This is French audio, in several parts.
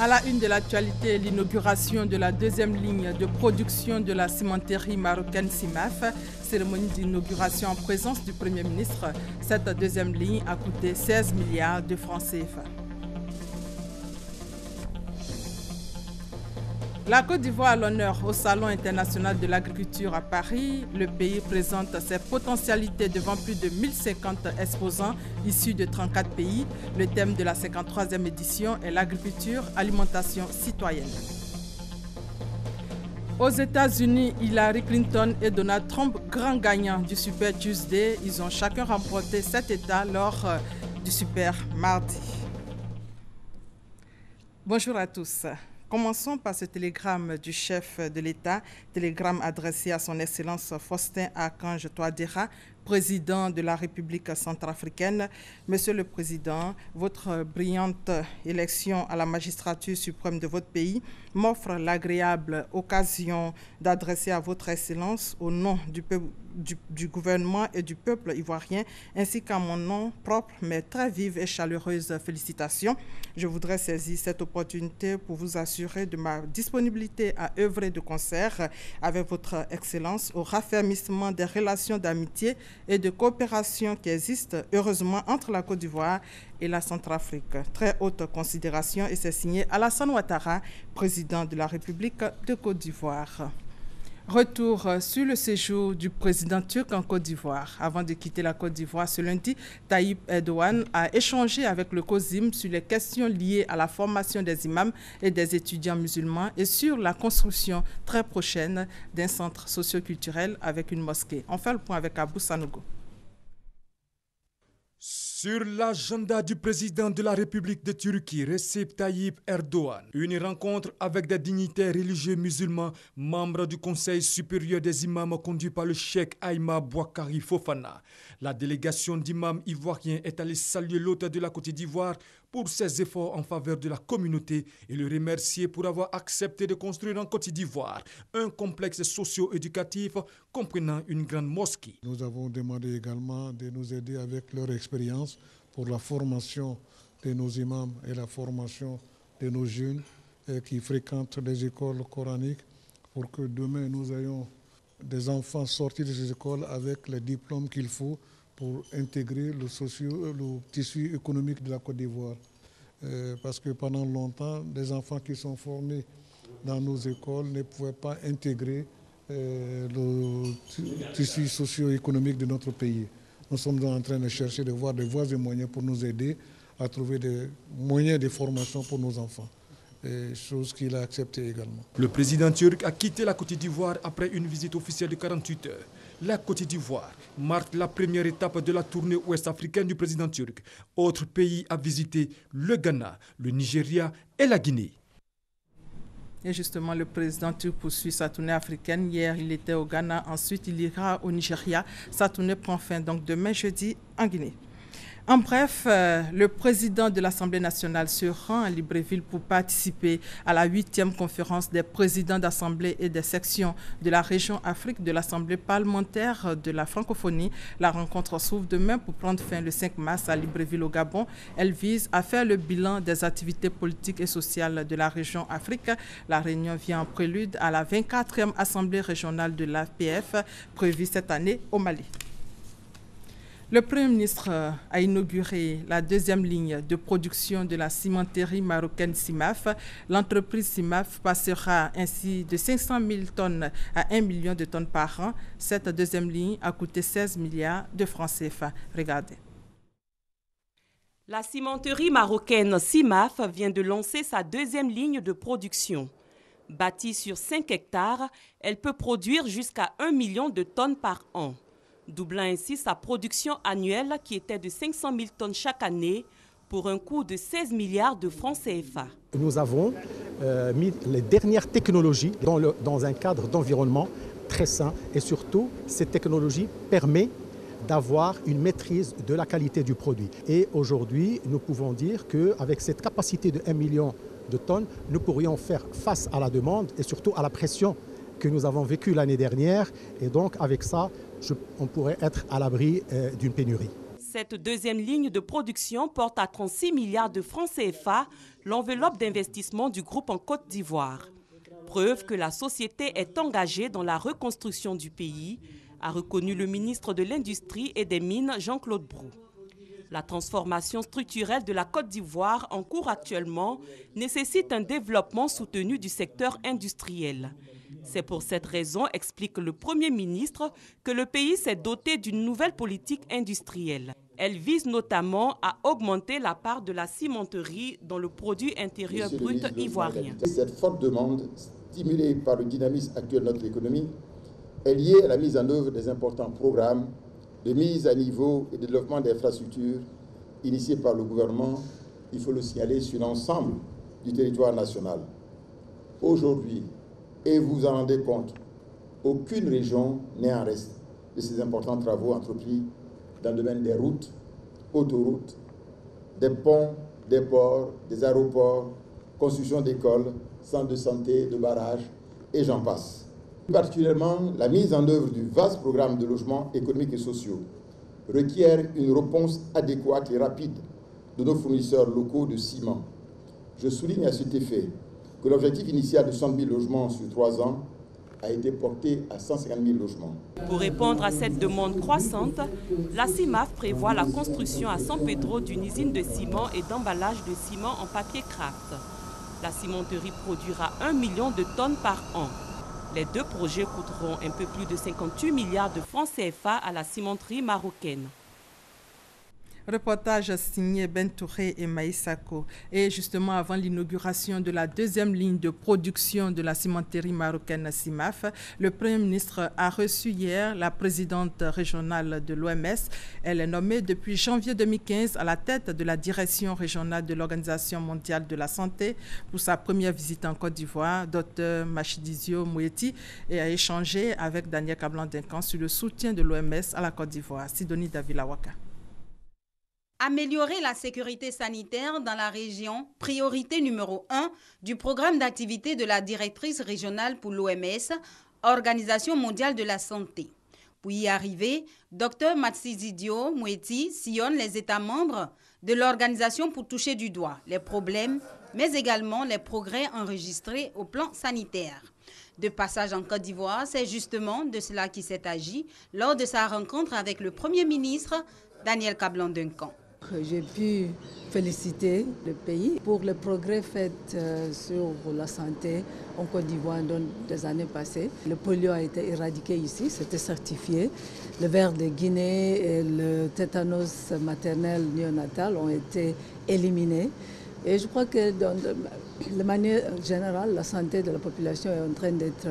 À la une de l'actualité, l'inauguration de la deuxième ligne de production de la cimenterie marocaine CIMAF, cérémonie d'inauguration en présence du Premier ministre. Cette deuxième ligne a coûté 16 milliards de francs CFA. La Côte d'Ivoire a l'honneur au Salon international de l'agriculture à Paris. Le pays présente ses potentialités devant plus de 1050 exposants issus de 34 pays. Le thème de la 53e édition est l'agriculture, alimentation citoyenne. Aux États-Unis, Hillary Clinton et Donald Trump, grands gagnants du Super Tuesday. Ils ont chacun remporté 7 États lors du Super Mardi. Bonjour à tous. Commençons par ce télégramme du chef de l'État, télégramme adressé à son Excellence Faustin Archange Touadéra, président de la République centrafricaine. Monsieur le Président, votre brillante élection à la magistrature suprême de votre pays m'offre l'agréable occasion d'adresser à votre Excellence, au nom du gouvernement et du peuple ivoirien, ainsi qu'à mon nom propre, mais très vive et chaleureuse félicitations. Je voudrais saisir cette opportunité pour vous assurer de ma disponibilité à œuvrer de concert avec votre Excellence au raffermissement des relations d'amitié et de coopération qui existent heureusement entre la Côte d'Ivoire et la Centrafrique. Très haute considération, et c'est signé Alassane Ouattara, président de la République de Côte d'Ivoire. Retour sur le séjour du président turc en Côte d'Ivoire. Avant de quitter la Côte d'Ivoire ce lundi, Tayyip Erdogan a échangé avec le COSIM sur les questions liées à la formation des imams et des étudiants musulmans et sur la construction très prochaine d'un centre socio-culturel avec une mosquée. On fait le point avec Abou Sanogo. Sur l'agenda du président de la République de Turquie, Recep Tayyip Erdogan, une rencontre avec des dignitaires religieux musulmans, membres du Conseil supérieur des imams conduit par le cheikh Aïma Bouakari Fofana. La délégation d'imams ivoiriens est allée saluer l'hôte de la Côte d'Ivoire pour ses efforts en faveur de la communauté et le remercier pour avoir accepté de construire en Côte d'Ivoire un complexe socio-éducatif comprenant une grande mosquée. Nous avons demandé également de nous aider avec leur expérience pour la formation de nos imams et la formation de nos jeunes qui fréquentent les écoles coraniques pour que demain nous ayons des enfants sortis de ces écoles avec les diplômes qu'il faut pour intégrer le tissu économique de la Côte d'Ivoire. Parce que pendant longtemps, des enfants qui sont formés dans nos écoles ne pouvaient pas intégrer le tissu socio-économique de notre pays. Nous sommes en train de chercher de voir des voies et moyens pour nous aider à trouver des moyens de formation pour nos enfants. Chose qu'il a acceptée également. Le président turc a quitté la Côte d'Ivoire après une visite officielle de 48 heures. La Côte d'Ivoire marque la première étape de la tournée ouest-africaine du président turc. Autres pays à visiter, le Ghana, le Nigeria et la Guinée. Et justement, le président turc poursuit sa tournée africaine. Hier, il était au Ghana, ensuite il ira au Nigeria. Sa tournée prend fin donc demain jeudi en Guinée. En bref, le président de l'Assemblée nationale se rend à Libreville pour participer à la 8e conférence des présidents d'Assemblée et des sections de la région Afrique de l'Assemblée parlementaire de la francophonie. La rencontre s'ouvre demain pour prendre fin le 5 mars à Libreville au Gabon. Elle vise à faire le bilan des activités politiques et sociales de la région Afrique. La réunion vient en prélude à la 24e Assemblée régionale de l'APF prévue cette année au Mali. Le Premier ministre a inauguré la deuxième ligne de production de la cimenterie marocaine CIMAF. L'entreprise CIMAF passera ainsi de 500 000 tonnes à 1 million de tonnes par an. Cette deuxième ligne a coûté 16 milliards de francs CFA. Regardez. La cimenterie marocaine CIMAF vient de lancer sa deuxième ligne de production. Bâtie sur 5 hectares, elle peut produire jusqu'à 1 million de tonnes par an, doublant ainsi sa production annuelle qui était de 500 000 tonnes chaque année pour un coût de 16 milliards de francs CFA. Nous avons mis les dernières technologies dans un cadre d'environnement très sain et surtout, cette technologie permet d'avoir une maîtrise de la qualité du produit. Et aujourd'hui, nous pouvons dire qu'avec cette capacité de 1 million de tonnes, nous pourrions faire face à la demande et surtout à la pression que nous avons vécues l'année dernière. Et donc, avec ça, on pourrait être à l'abri d'une pénurie. Cette deuxième ligne de production porte à 36 milliards de francs CFA l'enveloppe d'investissement du groupe en Côte d'Ivoire. Preuve que la société est engagée dans la reconstruction du pays, a reconnu le ministre de l'Industrie et des Mines, Jean-Claude Brou. La transformation structurelle de la Côte d'Ivoire en cours actuellement nécessite un développement soutenu du secteur industriel. C'est pour cette raison, explique le Premier ministre, que le pays s'est doté d'une nouvelle politique industrielle. Elle vise notamment à augmenter la part de la cimenterie dans le produit intérieur brut ivoirien. Cette forte demande, stimulée par le dynamisme actuel de notre économie, est liée à la mise en œuvre des importants programmes de mise à niveau et de développement d'infrastructures initiés par le gouvernement, il faut le signaler, sur l'ensemble du territoire national. Aujourd'hui, et vous vous en rendez compte, aucune région n'est en reste de ces importants travaux entrepris dans le domaine des routes, autoroutes, des ponts, des ports, des aéroports, construction d'écoles, centres de santé, de barrages, et j'en passe. Plus particulièrement, la mise en œuvre du vaste programme de logements économiques et sociaux requiert une réponse adéquate et rapide de nos fournisseurs locaux de ciment. Je souligne à cet effet que l'objectif initial de 100 000 logements sur 3 ans a été porté à 150 000 logements. Pour répondre à cette demande croissante, la CIMAF prévoit la construction à San Pedro d'une usine de ciment et d'emballage de ciment en papier kraft. La cimenterie produira 1 million de tonnes par an. Les deux projets coûteront un peu plus de 58 milliards de francs CFA à la cimenterie marocaine. Reportage signé Ben Touré et Maïsako. Et justement, avant l'inauguration de la deuxième ligne de production de la cimenterie marocaine CIMAF, le Premier ministre a reçu hier la présidente régionale de l'OMS. Elle est nommée depuis janvier 2015 à la tête de la direction régionale de l'Organisation mondiale de la santé. Pour sa première visite en Côte d'Ivoire, Dr Machidizio Moeti a échangé avec Daniel Kablan-Duncan sur le soutien de l'OMS à la Côte d'Ivoire. Sidonie Davila-Waka. Améliorer la sécurité sanitaire dans la région, priorité numéro 1 du programme d'activité de la directrice régionale pour l'OMS, Organisation mondiale de la santé. Pour y arriver, Dr Matsizidio Moeti sillonne les États membres de l'organisation pour toucher du doigt les problèmes, mais également les progrès enregistrés au plan sanitaire. De passage en Côte d'Ivoire, c'est justement de cela qu'il s'est agi lors de sa rencontre avec le Premier ministre Daniel Kablan-Duncan. J'ai pu féliciter le pays pour les progrès faits sur la santé en Côte d'Ivoire dans les années passées. Le polio a été éradiqué ici, c'était certifié. Le ver de Guinée et le tétanos maternel néonatal ont été éliminés. Et je crois que de manière générale, la santé de la population est en train d'être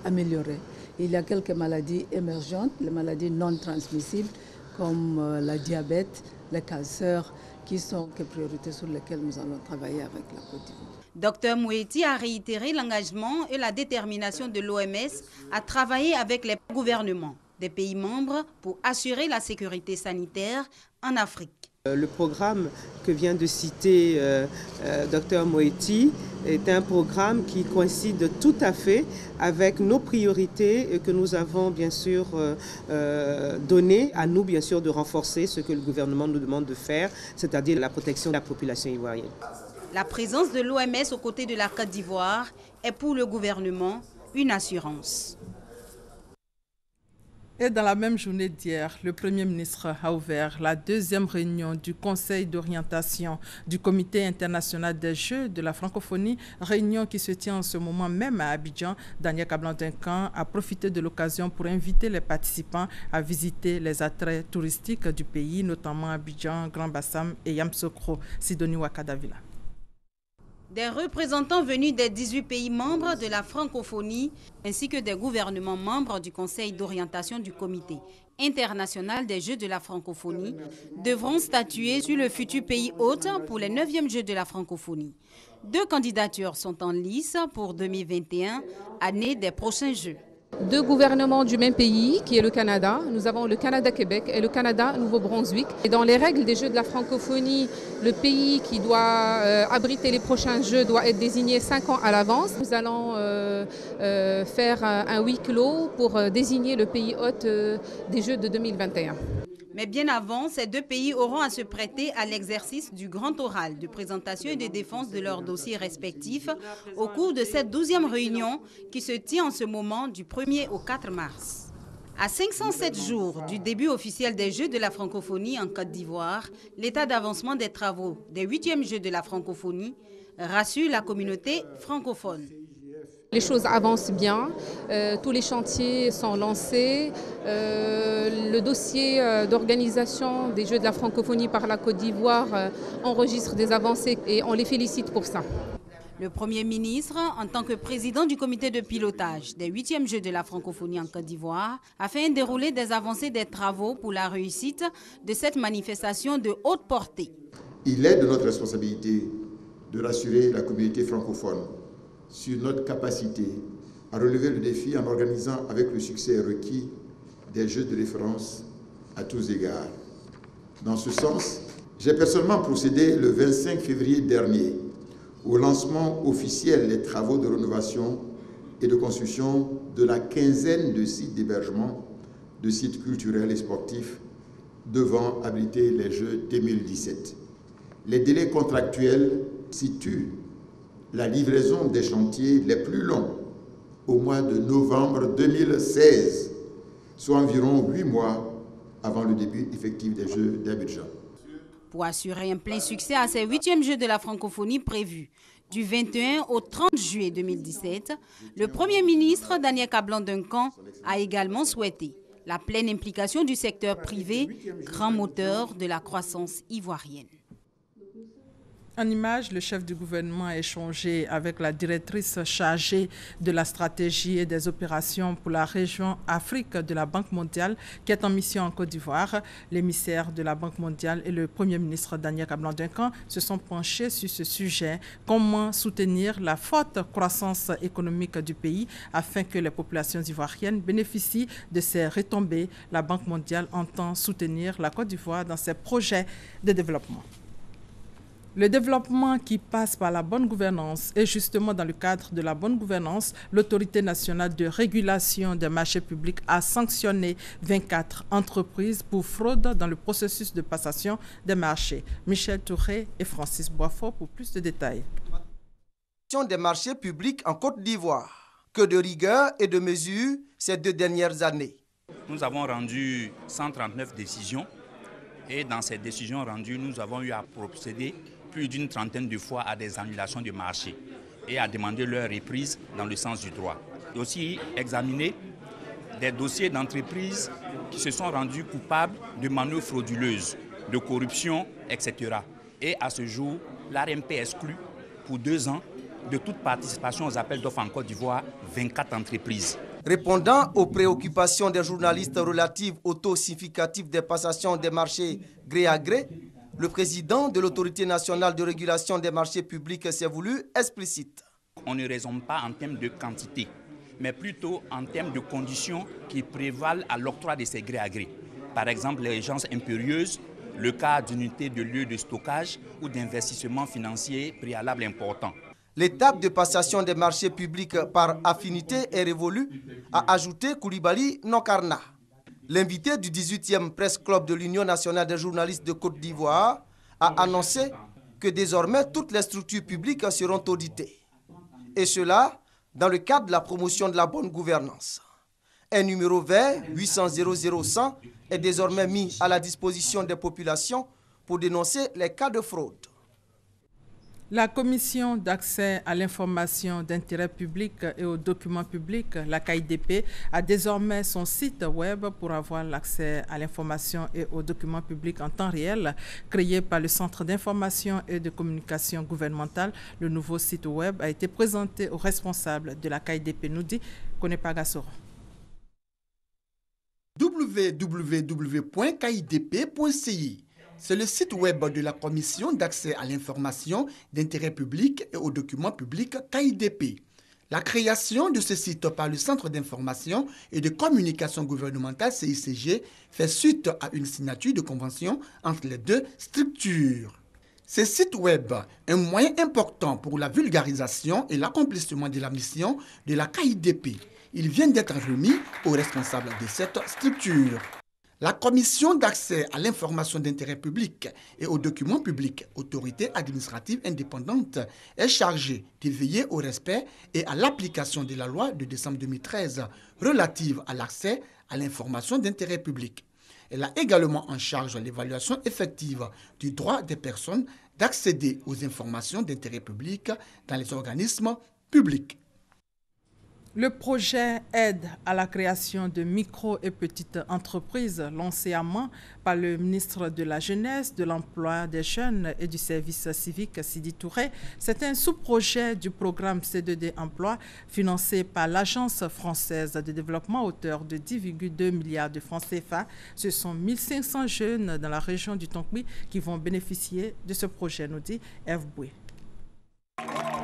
améliorée. Il y a quelques maladies émergentes, les maladies non transmissibles comme le diabète, les cancers, qui sont les priorités sur lesquelles nous allons travailler avec la Côte d'Ivoire. Dr Moeti a réitéré l'engagement et la détermination de l'OMS à travailler avec les gouvernements des pays membres pour assurer la sécurité sanitaire en Afrique. Le programme que vient de citer Dr Moeti est un programme qui coïncide tout à fait avec nos priorités que nous avons bien sûr données à nous bien sûr de renforcer ce que le gouvernement nous demande de faire, c'est-à-dire la protection de la population ivoirienne. La présence de l'OMS aux côtés de la Côte d'Ivoire est pour le gouvernement une assurance. Et dans la même journée d'hier, le Premier ministre a ouvert la deuxième réunion du Conseil d'orientation du Comité international des Jeux de la francophonie, réunion qui se tient en ce moment même à Abidjan. Daniel Kablan-Duncan a profité de l'occasion pour inviter les participants à visiter les attraits touristiques du pays, notamment Abidjan, Grand Bassam et Yamoussoukro. Sidonie Wakadavila. Des représentants venus des 18 pays membres de la francophonie ainsi que des gouvernements membres du Conseil d'orientation du Comité international des Jeux de la francophonie devront statuer sur le futur pays hôte pour les 9e Jeux de la francophonie. 2 candidatures sont en lice pour 2021, année des prochains Jeux. Deux gouvernements du même pays, qui est le Canada. Nous avons le Canada-Québec et le Canada-Nouveau-Brunswick. Et dans les règles des Jeux de la francophonie, le pays qui doit abriter les prochains Jeux doit être désigné 5 ans à l'avance. Nous allons faire un huis clos pour désigner le pays hôte des Jeux de 2021. Mais bien avant, ces deux pays auront à se prêter à l'exercice du grand oral de présentation et de défense de leurs dossiers respectifs au cours de cette 12e réunion qui se tient en ce moment du 1er au 4 mars. À 507 jours du début officiel des Jeux de la francophonie en Côte d'Ivoire, l'état d'avancement des travaux des 8e Jeux de la francophonie rassure la communauté francophone. Les choses avancent bien, tous les chantiers sont lancés. Le dossier d'organisation des Jeux de la francophonie par la Côte d'Ivoire enregistre des avancées et on les félicite pour ça. Le Premier ministre, en tant que président du comité de pilotage des 8e Jeux de la francophonie en Côte d'Ivoire, a fait un déroulé des avancées des travaux pour la réussite de cette manifestation de haute portée. Il est de notre responsabilité de rassurer la communauté francophone sur notre capacité à relever le défi en organisant avec le succès requis des Jeux de référence à tous égards. Dans ce sens, j'ai personnellement procédé le 25 février dernier au lancement officiel des travaux de rénovation et de construction de la quinzaine de sites d'hébergement, de sites culturels et sportifs devant abriter les Jeux 2017. Les délais contractuels situent la livraison des chantiers les plus longs au mois de novembre 2016, soit environ 8 mois avant le début effectif des Jeux d'Abidjan. Pour assurer un plein succès à ces 8e Jeux de la francophonie prévus du 21 au 30 juillet 2017, le Premier ministre Daniel Kablan-Duncan a également souhaité la pleine implication du secteur privé, grand moteur de la croissance ivoirienne. En image, le chef du gouvernement a échangé avec la directrice chargée de la stratégie et des opérations pour la région Afrique de la Banque mondiale qui est en mission en Côte d'Ivoire. L'émissaire de la Banque mondiale et le Premier ministre Daniel Kablan-Duncan se sont penchés sur ce sujet. Comment soutenir la forte croissance économique du pays afin que les populations ivoiriennes bénéficient de ces retombées? La Banque mondiale entend soutenir la Côte d'Ivoire dans ses projets de développement. Le développement qui passe par la bonne gouvernance et justement dans le cadre de la bonne gouvernance, l'Autorité nationale de régulation des marchés publics a sanctionné 24 entreprises pour fraude dans le processus de passation des marchés. Michel Touré et Francis Boisfort pour plus de détails. Des marchés publics en Côte d'Ivoire. Que de rigueur et de mesures ces 2 dernières années. Nous avons rendu 139 décisions et dans ces décisions rendues, nous avons eu à procéder plus d'une trentaine de fois à des annulations de marché et à demander leur reprise dans le sens du droit. Et aussi examiner des dossiers d'entreprises qui se sont rendus coupables de manœuvres frauduleuses, de corruption, etc. Et à ce jour, l'ARMP exclut pour 2 ans de toute participation aux appels d'offres en Côte d'Ivoire 24 entreprises. Répondant aux préoccupations des journalistes relatives au taux significatif des passations des marchés gré à gré, le président de l'Autorité nationale de régulation des marchés publics s'est voulu explicite. On ne raisonne pas en termes de quantité, mais plutôt en termes de conditions qui prévalent à l'octroi de ces gré à gré. Par exemple, les urgences impérieuses, le cas d'unités de lieu de stockage ou d'investissement financier préalable important. L'étape de passation des marchés publics par affinité est révolue, a ajouté Koulibaly Nokarna. L'invité du 18e Presse Club de l'Union nationale des journalistes de Côte d'Ivoire a annoncé que désormais toutes les structures publiques seront auditées. Et cela dans le cadre de la promotion de la bonne gouvernance. Un numéro vert 800 00 est désormais mis à la disposition des populations pour dénoncer les cas de fraude. La Commission d'accès à l'information d'intérêt public et aux documents publics, la CAIDP, a désormais son site web pour avoir l'accès à l'information et aux documents publics en temps réel. Créé par le Centre d'information et de communication gouvernementale, le nouveau site web a été présenté aux responsables de la CAIDP, nous dit Konepa Gassoro. www.kaidp.ci. C'est le site web de la Commission d'accès à l'information d'intérêt public et aux documents publics CAIDP. La création de ce site par le Centre d'information et de communication gouvernementale CICG fait suite à une signature de convention entre les deux structures. Ce site web est un moyen important pour la vulgarisation et l'accomplissement de la mission de la KIDP. Il vient d'être remis aux responsables de cette structure. La Commission d'accès à l'information d'intérêt public et aux documents publics, autorité administrative indépendante, est chargée de veiller au respect et à l'application de la loi de décembre 2013 relative à l'accès à l'information d'intérêt public. Elle a également en charge l'évaluation effective du droit des personnes d'accéder aux informations d'intérêt public dans les organismes publics. Le projet Aide à la création de micro et petites entreprises, lancé à Mans par le ministre de la Jeunesse, de l'Emploi des Jeunes et du Service civique, Sidi Touré, c'est un sous-projet du programme C2D Emploi financé par l'Agence française de développement à hauteur de 10,2 milliards de francs CFA. Ce sont 1500 jeunes dans la région du Tonkpi qui vont bénéficier de ce projet, nous dit Eve Boué.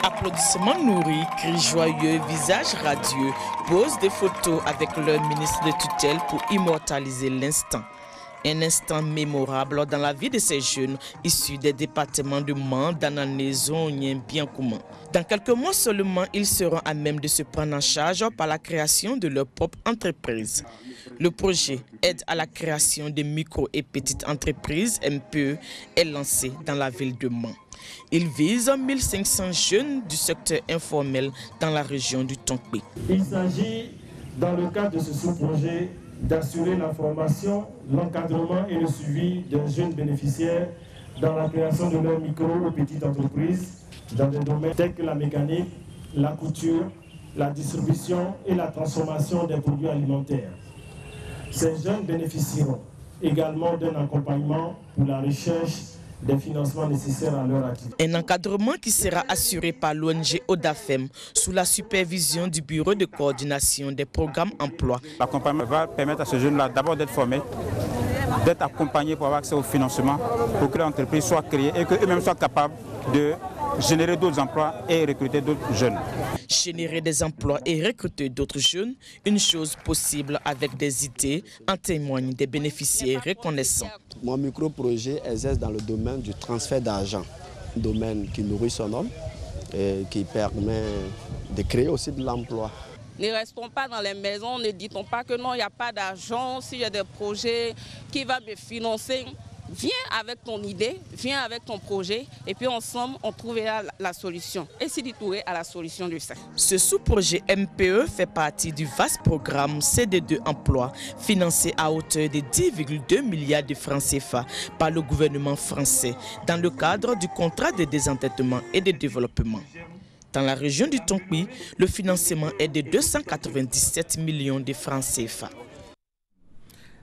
Applaudissements nourris, cris joyeux, visages radieux, posent des photos avec leur ministre de tutelle pour immortaliser l'instant. Un instant mémorable dans la vie de ces jeunes issus des départements de Mans, d'Ananaison, bien commun. Dans quelques mois seulement, ils seront à même de se prendre en charge par la création de leur propre entreprise. Le projet Aide à la création de micro et petites entreprises MPE est lancé dans la ville de Mans. Il vise 1500 jeunes du secteur informel dans la région du Tonkpi. Il s'agit, dans le cadre de ce sous-projet, d'assurer la formation, l'encadrement et le suivi d'un jeune bénéficiaire dans la création de leurs micro et petites entreprises dans des domaines tels que la mécanique, la couture, la distribution et la transformation des produits alimentaires. Ces jeunes bénéficieront également d'un accompagnement pour la recherche des financements nécessaires à leur activité. Un encadrement qui sera assuré par l'ONG ODAFEM sous la supervision du Bureau de coordination des programmes emploi. L'accompagnement va permettre à ces jeunes-là d'abord d'être formés, d'être accompagnés pour avoir accès au financement, pour que l'entreprise soit créée et qu'eux-mêmes soient capables de générer d'autres emplois et recruter d'autres jeunes. Générer des emplois et recruter d'autres jeunes, une chose possible avec des idées, en témoignent des bénéficiaires reconnaissants. Mon micro-projet exerce dans le domaine du transfert d'argent, un domaine qui nourrit son homme et qui permet de créer aussi de l'emploi. Ne restons pas dans les maisons, ne dit-on pas que non, il n'y a pas d'argent, s'il y a des projets qui vont me financer. Viens avec ton idée, viens avec ton projet et puis ensemble on trouvera la solution. Et Sidi Touré a la solution de ça. Ce sous-projet MPE fait partie du vaste programme CD2 Emploi financé à hauteur de 10,2 milliards de francs CFA par le gouvernement français dans le cadre du contrat de désendettement et de développement. Dans la région du Tonkpi, le financement est de 297 millions de francs CFA.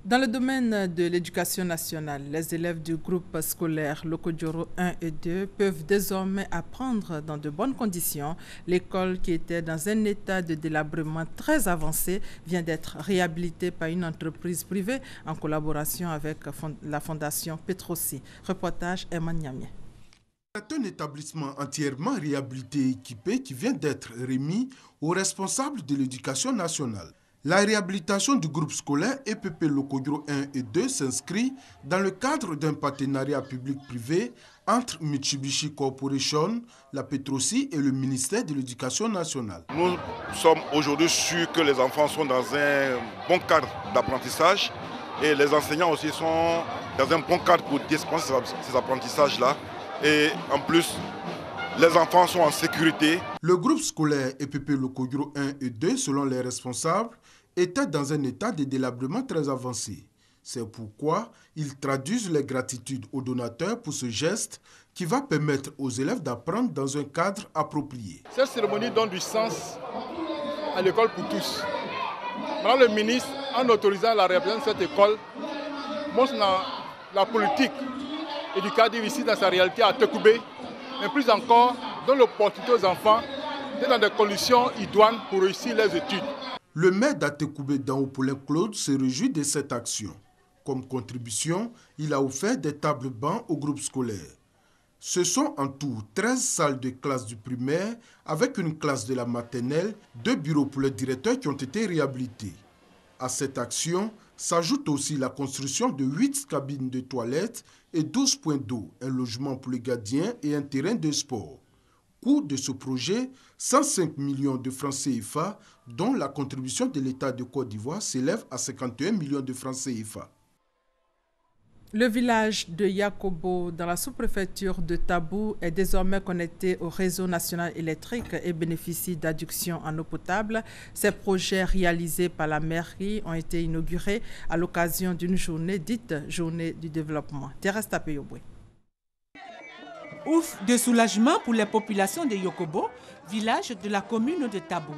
Dans le domaine de l'éducation nationale, les élèves du groupe scolaire Lokodjoro 1 et 2 peuvent désormais apprendre dans de bonnes conditions. L'école, qui était dans un état de délabrement très avancé, vient d'être réhabilitée par une entreprise privée en collaboration avec la fondation Petrosi. Reportage Emma Niamé. C'est un établissement entièrement réhabilité et équipé qui vient d'être remis aux responsables de l'éducation nationale. La réhabilitation du groupe scolaire EPP Lokodjoro 1 et 2 s'inscrit dans le cadre d'un partenariat public-privé entre Mitsubishi Corporation, la Petrosi et le ministère de l'Éducation nationale. Nous sommes aujourd'hui sûrs que les enfants sont dans un bon cadre d'apprentissage et les enseignants aussi sont dans un bon cadre pour dispenser ces apprentissages-là. Et en plus, les enfants sont en sécurité. Le groupe scolaire EPP Lokodjoro 1 et 2, selon les responsables, était dans un état de délabrement très avancé. C'est pourquoi ils traduisent les gratitudes aux donateurs pour ce geste qui va permettre aux élèves d'apprendre dans un cadre approprié. Cette cérémonie donne du sens à l'école pour tous. Madame le ministre, en autorisant la réhabilitation de cette école, montre la politique éducative ici dans sa réalité à Tekoubé, mais plus encore, donne l'opportunité aux enfants d'être dans des conditions idoines pour réussir leurs études. Le maire d'Atekoubé, Daopoulin Claude, se réjouit de cette action. Comme contribution, il a offert des tables-bancs au groupe scolaire. Ce sont en tout 13 salles de classe du primaire avec une classe de la maternelle, 2 bureaux pour les directeurs qui ont été réhabilités. À cette action s'ajoute aussi la construction de 8 cabines de toilettes et 12 points d'eau, un logement pour les gardiens et un terrain de sport. Coût de ce projet, 105 millions de francs CFA, dont la contribution de l'État de Côte d'Ivoire s'élève à 51 millions de francs CFA. Le village de Yakobo, dans la sous-préfecture de Tabou, est désormais connecté au réseau national électrique et bénéficie d'adduction en eau potable. Ces projets réalisés par la mairie ont été inaugurés à l'occasion d'une journée dite Journée du développement. Thérèse Tapeyobwe. Ouf de soulagement pour les populations de Yakobo, village de la commune de Tabou.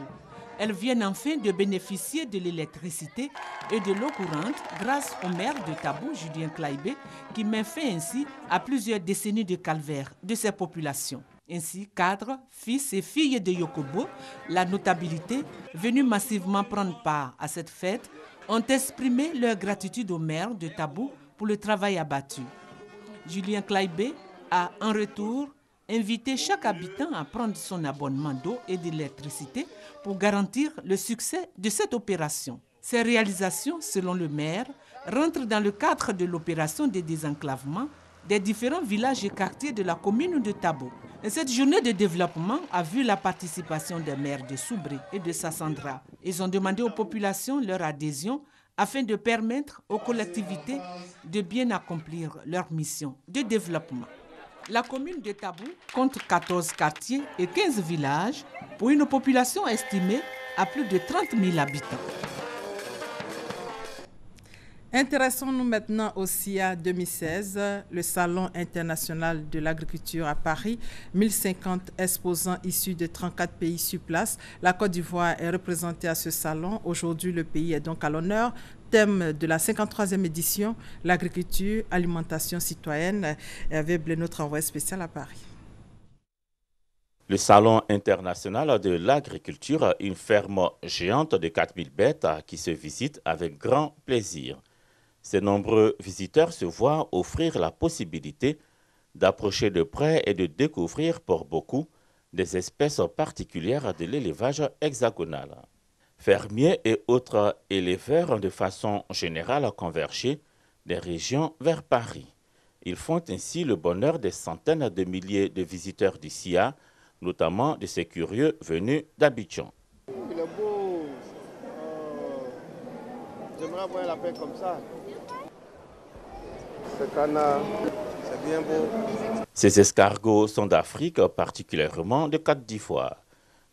Elles viennent enfin de bénéficier de l'électricité et de l'eau courante grâce au maire de Tabou, Julien Claibé, qui met fin ainsi à plusieurs décennies de calvaire de ces populations. Ainsi, cadres, fils et filles de Yakobo, la notabilité, venus massivement prendre part à cette fête, ont exprimé leur gratitude au maire de Tabou pour le travail abattu. Julien Claibé a, en retour, inviter chaque habitant à prendre son abonnement d'eau et d'électricité pour garantir le succès de cette opération. Ces réalisations, selon le maire, rentrent dans le cadre de l'opération de désenclavement des différents villages et quartiers de la commune de Tabou. Et cette journée de développement a vu la participation des maires de Soubré et de Sassandra. Ils ont demandé aux populations leur adhésion afin de permettre aux collectivités de bien accomplir leur mission de développement. La commune de Tabou compte 14 quartiers et 15 villages pour une population estimée à plus de 30 000 habitants. Intéressons-nous maintenant au SIA 2016, le Salon international de l'agriculture à Paris. 1050 exposants issus de 34 pays sur place. La Côte d'Ivoire est représentée à ce salon. Aujourd'hui, le pays est donc à l'honneur. Thème de la 53e édition, l'agriculture, alimentation citoyenne. Hervé Blé, notre envoyé spécial à Paris. Le Salon international de l'agriculture, une ferme géante de 4000 bêtes qui se visite avec grand plaisir. Ces nombreux visiteurs se voient offrir la possibilité d'approcher de près et de découvrir pour beaucoup des espèces particulières de l'élevage hexagonal. Fermiers et autres éleveurs ont de façon générale convergé des régions vers Paris. Ils font ainsi le bonheur des centaines de milliers de visiteurs du SIA, notamment de ces curieux venus d'Abidjan. Il est beau. J'aimerais voir la paix comme ça. Ce canard, c'est bien beau. Ces escargots sont d'Afrique, particulièrement de Côte d'Ivoire.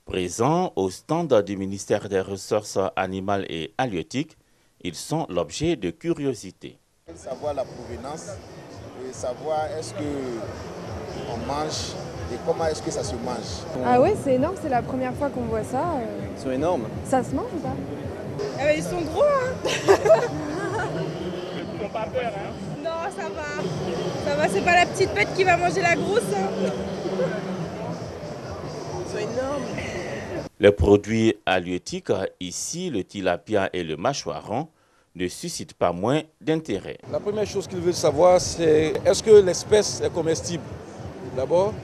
Présents au stand du ministère des Ressources animales et halieutiques, ils sont l'objet de curiosité. Savoir la provenance et savoir est-ce qu'on mange et comment est-ce que ça se mange. Ah ouais, c'est énorme, c'est la première fois qu'on voit ça. Ils sont énormes. Ça se mange ou pas? Ils sont gros, hein. Ils n'ont pas peur, hein? Non, ça va. Ça va, c'est pas la petite bête qui va manger la grosse. Hein. Ils sont énormes. Les produits halieutiques, ici le tilapia et le mâchoiron, ne suscitent pas moins d'intérêt. La première chose qu'ils veulent savoir, c'est est-ce que l'espèce est comestible? D'abord,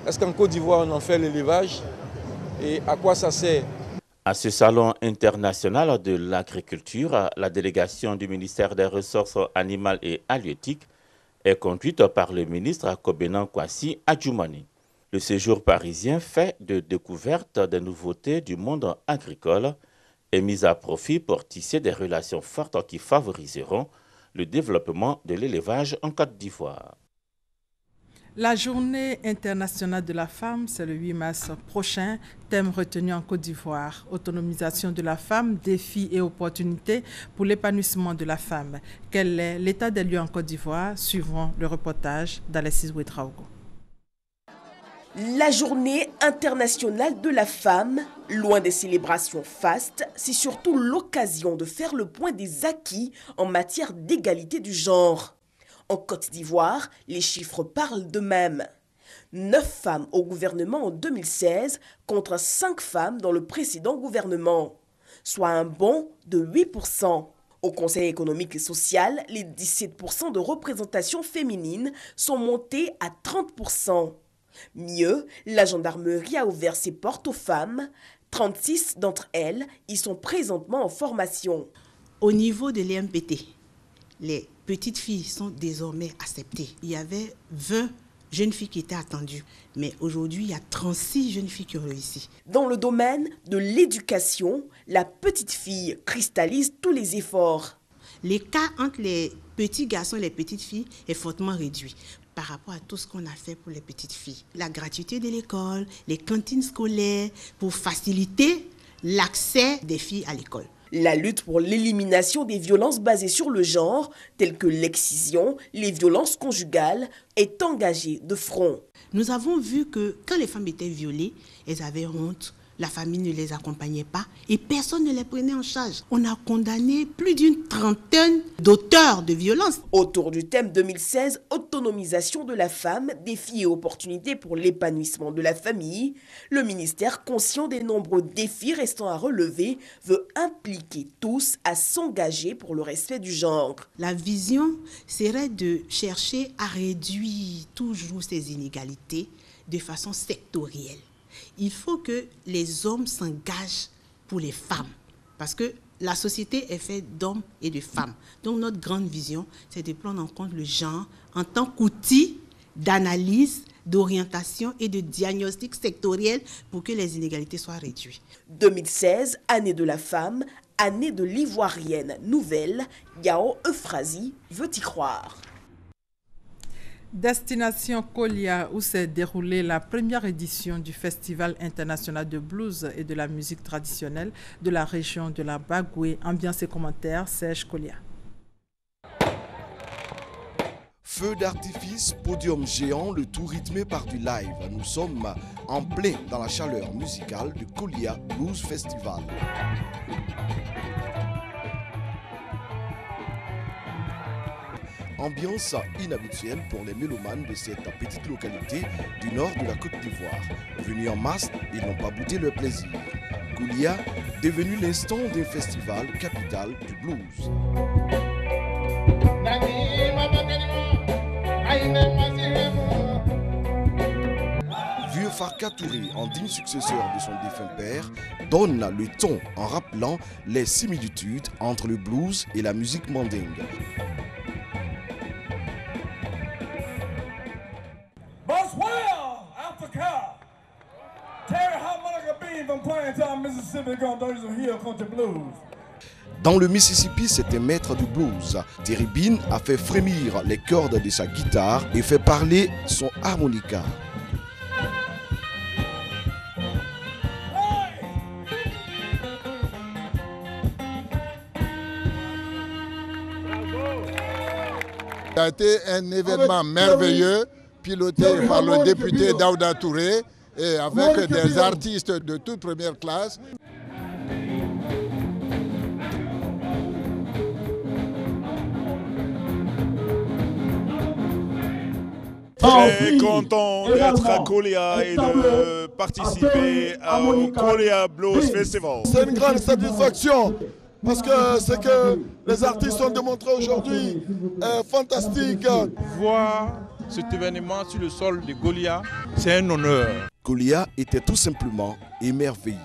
est-ce qu'en Côte d'Ivoire on en fait l'élevage et à quoi ça sert? À ce salon international de l'agriculture, la délégation du ministère des Ressources animales et halieutiques est conduite par le ministre Kobenan Kwasi Adjoumani. Le séjour parisien fait de découverte des nouveautés du monde agricole est mis à profit pour tisser des relations fortes qui favoriseront le développement de l'élevage en Côte d'Ivoire. La journée internationale de la femme, c'est le 8 mars prochain. Thème retenu en Côte d'Ivoire, autonomisation de la femme, défis et opportunités pour l'épanouissement de la femme. Quel est l'état des lieux en Côte d'Ivoire? Suivant le reportage d'Alexis Ouedraogo. La journée internationale de la femme, loin des célébrations fastes, c'est surtout l'occasion de faire le point des acquis en matière d'égalité du genre. En Côte d'Ivoire, les chiffres parlent d'eux-mêmes. 9 femmes au gouvernement en 2016 contre 5 femmes dans le précédent gouvernement, soit un bond de 8%. Au Conseil économique et social, les 17% de représentation féminine sont montés à 30%. Mieux, la gendarmerie a ouvert ses portes aux femmes. 36 d'entre elles y sont présentement en formation. Au niveau de l'EMPT, les petites filles sont désormais acceptées. Il y avait 20 jeunes filles qui étaient attendues, mais aujourd'hui, il y a 36 jeunes filles qui ont réussi. Dans le domaine de l'éducation, la petite fille cristallise tous les efforts. L'écart entre les petits garçons et les petites filles est fortement réduit par rapport à tout ce qu'on a fait pour les petites filles. La gratuité de l'école, les cantines scolaires, pour faciliter l'accès des filles à l'école. La lutte pour l'élimination des violences basées sur le genre, telles que l'excision, les violences conjugales, est engagée de front. Nous avons vu que quand les femmes étaient violées, elles avaient honte, la famille ne les accompagnait pas et personne ne les prenait en charge. On a condamné plus d'une trentaine d'auteurs de violences. Autour du thème 2016, autonomisation de la femme, défis et opportunités pour l'épanouissement de la famille, le ministère, conscient des nombreux défis restant à relever, veut impliquer tous à s'engager pour le respect du genre. La vision serait de chercher à réduire toujours ces inégalités de façon sectorielle. Il faut que les hommes s'engagent pour les femmes, parce que la société est faite d'hommes et de femmes. Donc notre grande vision, c'est de prendre en compte le genre en tant qu'outil d'analyse, d'orientation et de diagnostic sectoriel pour que les inégalités soient réduites. 2016, année de la femme, année de l'ivoirienne nouvelle, Yao Euphrasie veut y croire. Destination Kolia, où s'est déroulée la première édition du Festival international de blues et de la musique traditionnelle de la région de la Bagoué. Ambiance et commentaires, Serge Kolia. Feu d'artifice, podium géant, le tout rythmé par du live. Nous sommes en plein dans la chaleur musicale du Kolia Blues Festival. Ambiance inhabituelle pour les mélomanes de cette petite localité du nord de la Côte d'Ivoire. Venus en masse, ils n'ont pas bouté leur plaisir. Kolia, devenu l'instant d'un festival capital du blues. Vieux Farka Touré, en digne successeur de son défunt père, donne le ton en rappelant les similitudes entre le blues et la musique mandingue. Dans le Mississippi, c'était maître du blues. Terry Bean a fait frémir les cordes de sa guitare et fait parler son harmonica. Ça a été un événement merveilleux, piloté par le député Daouda Touré et avec des artistes de toute première classe. Très content d'être à Kolia et de participer au Kolia Blues Festival. C'est une grande satisfaction parce que ce que les artistes ont démontré aujourd'hui est fantastique. Voir cet événement sur le sol de Kolia, c'est un honneur. Kolia était tout simplement émerveillé.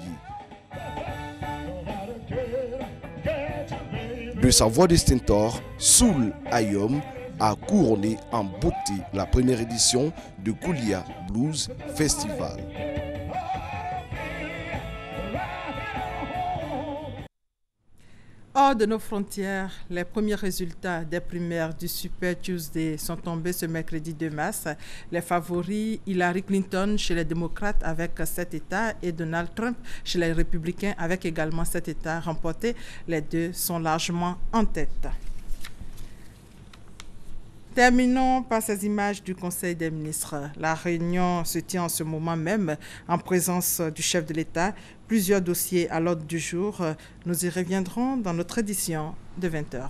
De sa voix de stentor, Soul Ayom a couronné en beauté la première édition de Kolia Blues Festival. Hors de nos frontières, les premiers résultats des primaires du Super Tuesday sont tombés ce mercredi 2 mars. Les favoris, Hillary Clinton chez les démocrates avec 7 États et Donald Trump chez les républicains avec également 7 États remportés. Les deux sont largement en tête. Terminons par ces images du Conseil des ministres. La réunion se tient en ce moment même en présence du chef de l'État. Plusieurs dossiers à l'ordre du jour. Nous y reviendrons dans notre édition de 20h.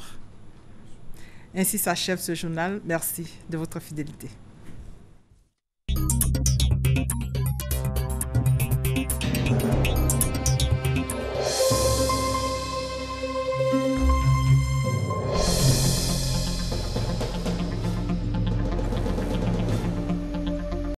Ainsi s'achève ce journal. Merci de votre fidélité.